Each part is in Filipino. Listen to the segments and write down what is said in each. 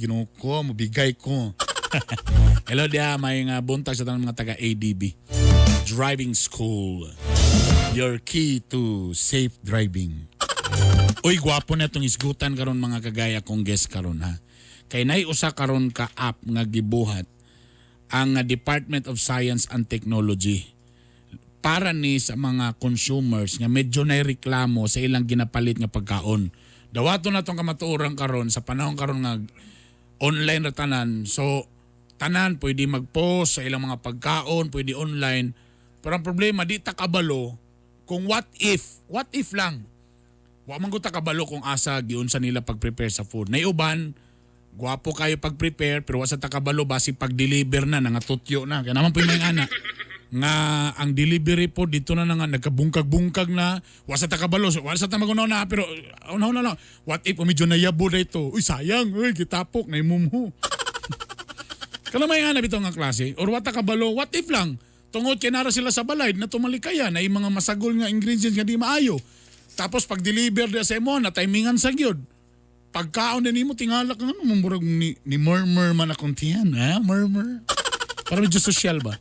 Ginuko, mabigay ko. Hello dia, may buntag sa tanong mga taga ADB. Driving School. Your key to safe driving. Uy, gwapo na itong isgutan karon mga kagaya kong guest karon ha. Kay nay usa karon ka app nga gibuhat ang Department of Science and Technology para ni sa mga consumers nga medyo na reklamo sa ilang ginapalit nga pagkaon. Dawato na itong kamatuoran karon sa panahon karon nga online ra tanan. So, tanan pwede mag-post sa ilang mga pagkaon, pwede online. Pero ang problema, di ta kabalo kung what if lang. Wa man ko ta kabalo kung asa giunsa nila pag-prepare sa food. Naiuban, gwapo kayo pag-prepare, pero wasa ta kabalo basi pag-deliver na, nangatutyo na. Kaya naman po yung mga anak nga ang delivery po dito na nga nagkabungkag-bungkag na wasa ta kabalo wasa ta magunaw na pero unaw na lang what if medyo nayabo na ito uy sayang uy kitapok na imumho kana may nga na bitaw nga klase or wata kabalo what if lang tungod kay nara sila sa balay na tumalikaya na yung mga masagol nga ingredients nga di maayo tapos pag deliver sa imo na timingan sa gyud pagkaon din nimo tingalak nga mumurag ni murmur man akong tiyan ha murmur para medyo social ba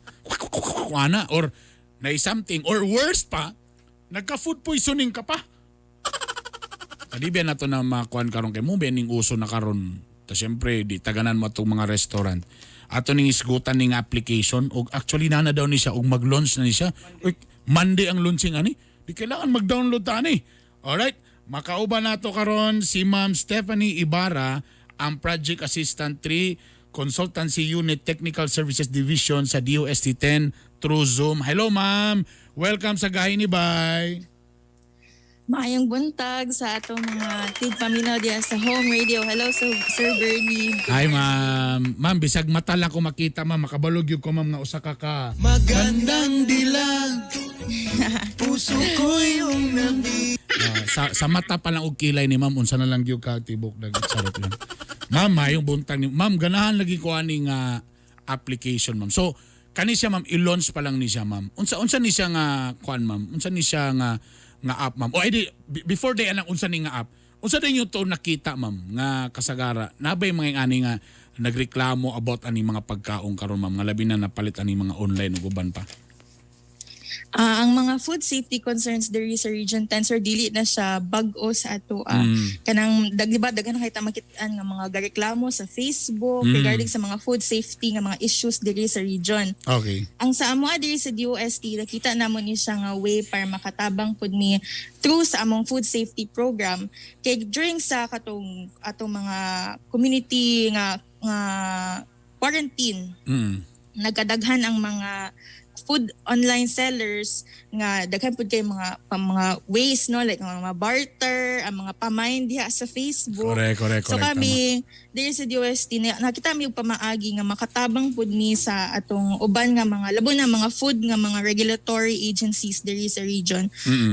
ana or na something or worse pa nagka-food poisoning ka pa. Kadibiyan nato na makuan karon kay mo bening uso na karon. Ta syempre di taganan mo atong mga restaurant. Ato ning isgutan ning application og actually na daw ni siya og mag-launch na ni siya. Monday ang launching ani. Di kailangan mag-download ta ani. Alright, makauban nato karon si Ma'am Stephanie Ibarra, ang Project Assistant 3 Consultancy Unit Technical Services Division sa DOST 10 through Zoom. Hello ma'am, welcome sa GAHI ni Bay. Maayong buntag sa atong mga tigpamilya diya sa home radio. Hello Sir Bernie. Hi ma'am. Ma'am, bisag mata lang ko makita ma'am, makabalog yung ko ma'am nga usa ka ka. Magandang dilag, puso ko yung nandi. Sa mata pa lang og kilay ni ma'am, unsa na lang yung ka tibok sarap lang. Ma'am, yung buntag ni ma'am, ganahan lagi ko aning application ma'am. So, kani siya ma'am, i-launch pa lang ni siya ma'am. Unsa ni siya nga kuan ma'am? Unsa ni siya nga app ma'am? O edi before day anang unsa ni nga app? Unsa din yung to nakita ma'am nga kasagara? Nabay mga ani nga nagreklamo about ani mga pagkaon karon ma'am nga labi na napalit ani mga online ug uban pa. Ang mga food safety concerns diri sa Region 10 sir dili na siya bag-o sa ato. Kanang diba daghan na kita makitaan nga mga gareklamo sa Facebook regarding sa mga food safety nga mga issues diri sa region. Okay. Ang sa amo diri sa DOST nakita namon ni siya nga way para makatabang pud mi through sa among food safety program kay during sa atong mga community nga quarantine. Nagkadaghan ang mga food online sellers nga daghan pud kay mga ways no like mga barter ang mga pamain diha sa Facebook. Correct. So kami diri sa DOST nakita mi og pamaagi nga makatabang pud mi sa atong uban nga mga labo na mga food nga mga regulatory agencies diri sa region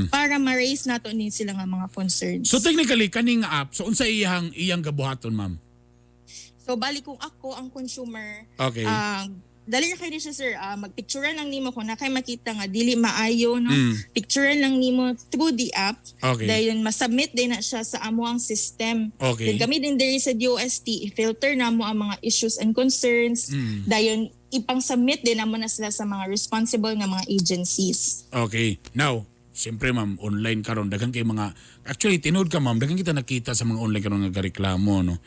para ma-raise nato ni sila nga mga concerns. So technically kaning app so unsa iyang gabuhaton ma'am? So bali kung ako ang consumer okay. Dali na kayo siya sir, magpicturean lang nimo kung na kayo makita nga dili maayo no. Picturean lang nimo through the app. Okay. Dayon masubmit din na siya sa amo ang system. Okay. Then kami din diri sa DOST i-filter na mo ang mga issues and concerns. Dayon ipang-submit din namo na sila sa mga responsible nga mga agencies. Okay. Now, siyempre ma'am, online karon daghan kay mga actually tinud ka ma'am, daghan kita nakita sa mga online karon nga reklamo no.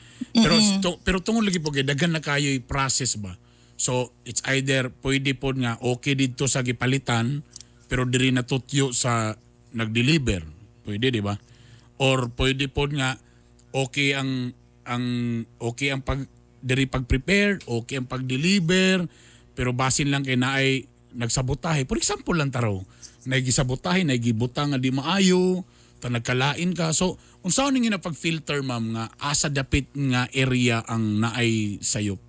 Pero tungod lagi po kay daghan na kayo i-process ba. So, it's either pwede po nga okay dito sa gipalitan pero diri natutyo sa nag-deliver. Pwede, di ba? Or pwede po nga okay ang diri pag-prepare, okay ang pag-deliver, pero basin lang kay naay nagsabotahe. For example lang taro, naigisabotahe, naigibutang nga di maayo, ta nagkalain ka. So, unsaon ning pag-filter ma'am nga asa dapit nga area ang naay sayop?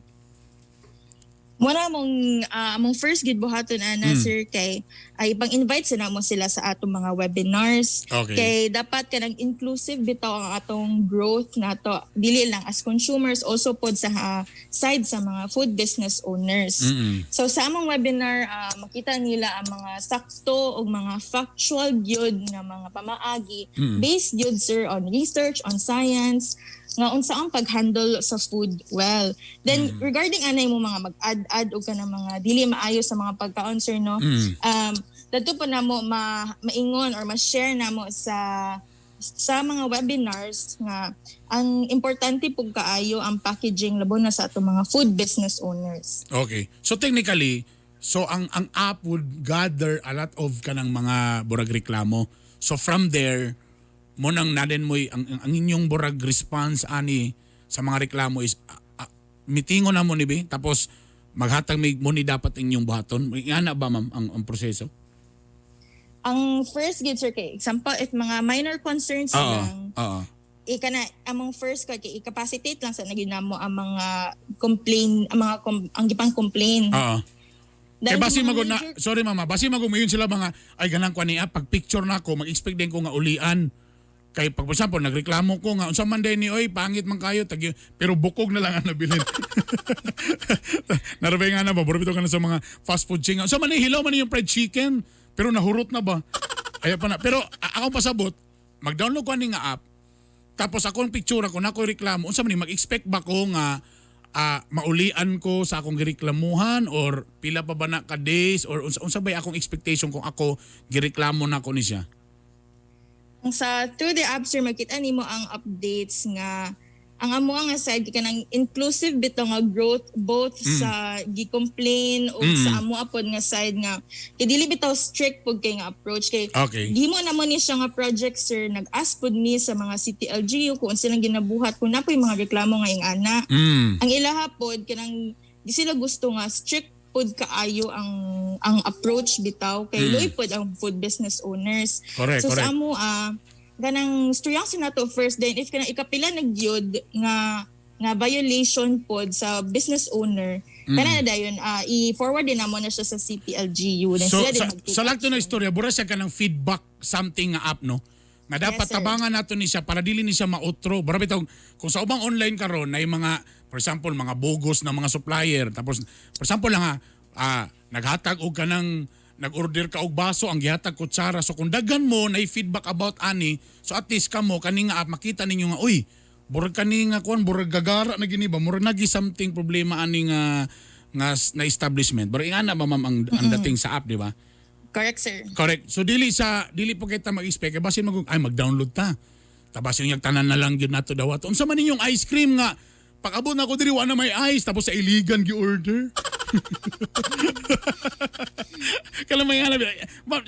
Muna among first gid buhaton ana sir kay ay pang-invite sila sa atong mga webinars. Okay. Kay dapat kanang inclusive bitaw ang atong growth nato dili lang as consumers also pod sa side sa mga food business owners. So sa among webinar makita nila ang mga sakto o mga factual gyud nga mga pamaagi based gyud sir on research, on science nga unsa ang pag-handle sa food well. Then regarding anay mo mga mag-add og kanang mga dili maayo sa mga pagkaon sir no. Dadto po namo maingon or ma-share namo sa mga webinars nga ang importante pug kaayo ang packaging labo na sa atong mga food business owners. Okay. So technically, so ang app would gather a lot of kanang mga burag reklamo. So from there, mo nang naden mo ang inyong burag response ani sa mga reklamo is mitingon na mo ni be tapos maghatag mo ni dapat inyong buhaton. Ana ba ma'am ang proseso? Ang first gid sir kay example if mga minor concerns lang ikana among first ko kay i-capacitate lang sa naginamo ang mga ang gipang complain. Kaya basi magod na, sorry mama, basi magumayon sila mga ay ganang ko niya pag picture na ako mag-expect din ko nga ulian. Kay pag for example nagreklamo ko nga unsa man day ni oy pangit man kayo pero bukog na lang ang nabilin. Narabay nga na ba bito ka na sa mga fast food chain. Unsa man ni hilaw man yung fried chicken pero nahurot na ba? Ay pa na. Pero ako pasabot mag-download ko ani nga app. Tapos akong picture ako na ko reklamo. Unsa man ni mag-expect ba ko nga maulian ko sa akong gireklamuhan or pila pa ba na ka days or unsa bay akong expectation kung ako gireklamo na ko ni siya? Sa through the app sir makita nimo ang updates nga ang amo nga side kanang inclusive bitaw nga growth both sa gi-complain o sa amo apod nga side nga kay dili bitaw strict pud kay nga approach kay gihimo na mo ni siya nga project sir nag-ask pud ni sa mga city LGU kung silang ginabuhat kung napoy mga reklamo nga ing ana. Ang ilaha pod kanang di sila gusto nga strict pod kaayo ang approach bitaw kay loy pod ang food business owners. Correct. Sa amo ganang strong sinato first then if kanang ikapila nagyod nga violation pod sa business owner kana na dayon i-forward din namo na siya sa CPLGU then so, sila din sa lagto na istorya bura siya kanang feedback something nga app no nga dapat tabangan nato ni siya para dili ni siya mautro bura bitaw kung sa ubang online karon na mga for example mga bogus na mga supplier tapos for example lang naghatag og kanang nag-order ka og baso ang gihatag kutsara so kung daghan mo na feedback about ani so at least kamo kaning app makita ninyo nga uy burag kani nga kuan burag gagara na gini ba murag nagi something problema ani nga na establishment burag ana ba ma'am ang dating sa app di ba? Correct sir. Correct. So dili po kita mag-expect basin mag-download ta. Tapos yung tanan na lang gyud nato daw ato. Unsa man ninyong ice cream nga pag-abot na ko diri wa na may ice tapos sa iligan gi-order. Kala may alam,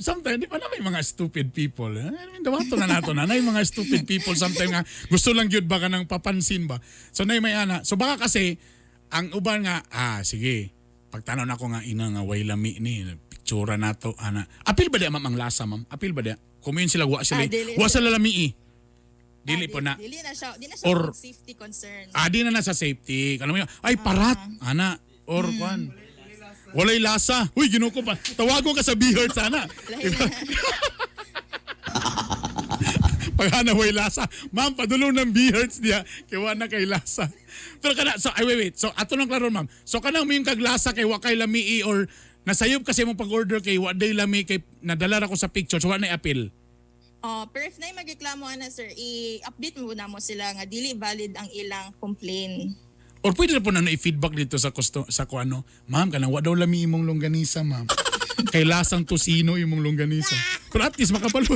sometimes di pa na may mga stupid people. Dawato na nato na may mga stupid people sometimes nga gusto lang gyud ba kanang papansin ba. So nay may ana. So baka kasi ang uban nga sige. Pagtanaw na ko nga ina nga way lami ni pictura nato ana. Apil ba di ma'am ang lasa ma'am? Apil ba di? Kumain sila wa sila lami Dili po na. Dili na siya or safety concern. Di na sa safety. Kanang ay parat ana or kwan. Walay lasa. Uy, ginuko pa. Tawago ka sa B-Heart sana. Paghana way lasa. Ma'am, padulong ng B-Hearts niya. Kaya na kay lasa. Pero kana, so, wait. So, ato nang klaro, ma'am. So, kanang mo yung kaglasa kay wakay lami or nasayop kasi mong pag-order kay waday lami kay nadala ko sa picture. So, wala na appeal. Pero if na magreklamo na sir, i-update mo na mo sila nga dili valid ang ilang complaint. Or pwede na po na i-feedback dito sa kuano. Ma'am, kanang wa daw lami imong longganisa, ma'am. Kay lasang tosino imong longganisa. Pero at least makabalo.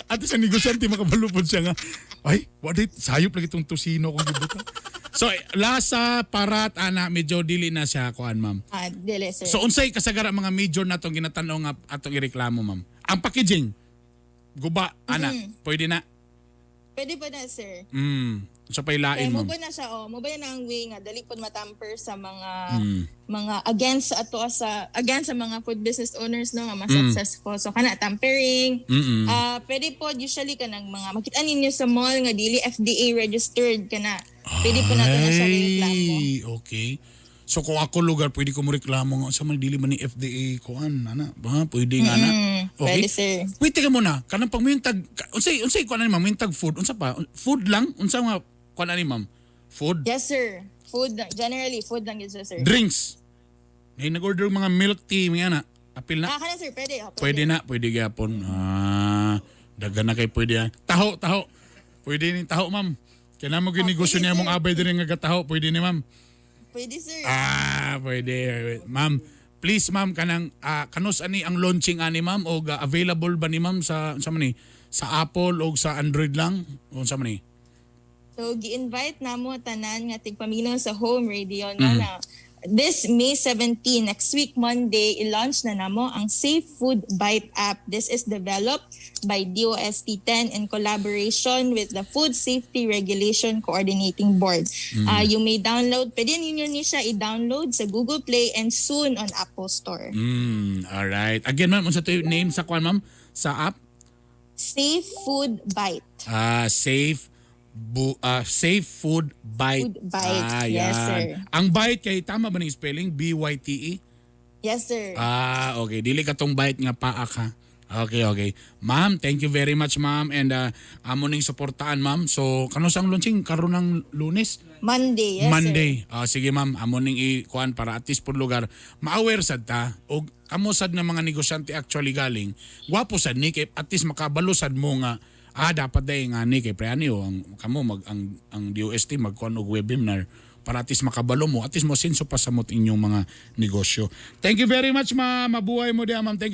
At least ang negosyante makabalupod siya nga. Ay, wa day sayop lagi itong tosino kung gibuta. So, lasa, parat, ana, medyo dili na siya kuan, ma'am. Dili sir. So, unsay kasagara mga major na itong ginatanaw nga atong ireklamo, ma'am? Ang packaging. Guba, ana, pwede na? Pwede pa na, sir. So pailain mo. Kaya mo na siya, mo ba na ang way nga dali pod matamper sa mga against sa mga food business owners no nga mas successful. So kana tampering. Pwede po usually kanang mga makita ninyo sa mall nga dili FDA registered kana. Pwede po nato na siya reklamo. Okay. So kung ako lugar, pwede ko mo reklamo nga sa man dili man ni FDA kuan ana ba pwede nga na. Okay. Pwede, sir. Wait teka muna, kanang pag mintag unsay kuan ani ma'am, mintag food unsa pa? Food lang unsa nga kuan ani ma'am? Food. Yes, sir. Food, generally, food lang yun, sir. Drinks. May nag-order mga milk tea mga na. Apil na. Kana, sir. Pwede. Oh, Pwede na, pwede gyapon. Dagan na kay pwede yan. Taho. Pwede ni taho, ma'am. Kaya na mo ginegosyo pwede, niya mong sir. abay din nga taho. Pwede ni ma'am. Pwede, sir. Pwede. Ma'am, please ma'am, kanang kanus ani ang launching ani ma'am o available ba ni ma'am sa man ni? Sa Apple o sa Android lang? O sa man ni? So, gi-invite na mo tanan nga tigpaminaw sa home radio na this May 17, next week Monday, i-launch na namo ang SAFEFOOD BYTE app. This is developed by DOST-10 in collaboration with the Food Safety Regulation Coordinating Board. You may download, pwede ninyo ni siya i-download sa Google Play and soon on Apple Store. Alright. Again ma'am, unsa to yung name sa kuan ma'am? Sa app? SAFEFOOD BYTE. SAFEFOOD BYTE. Food BYTE. Yes, sir. Ang BYTE kay tama ba ng spelling? BYTE? Yes, sir. Okay. Dili ka tong BYTE nga paak ha. Okay. Ma'am, thank you very much ma'am and amo ning suportaan ma'am. So kano sang launching karon ng Lunes? Monday. Yes, Monday. sir. Sige ma'am, amo ning ikuan para at least pud lugar ma-aware sad ta og amo sad na mga negosyante actually galing. Gwapo sad ni kay at least makabalo sad mo nga dapat day nga ni kay preani o ang kamo ang DOST magkuan og webinar para at least makabalo mo at least mo sinso pa sa inyong mga negosyo. Thank you very much ma'am. Mabuhay mo diha ma'am. Thank you.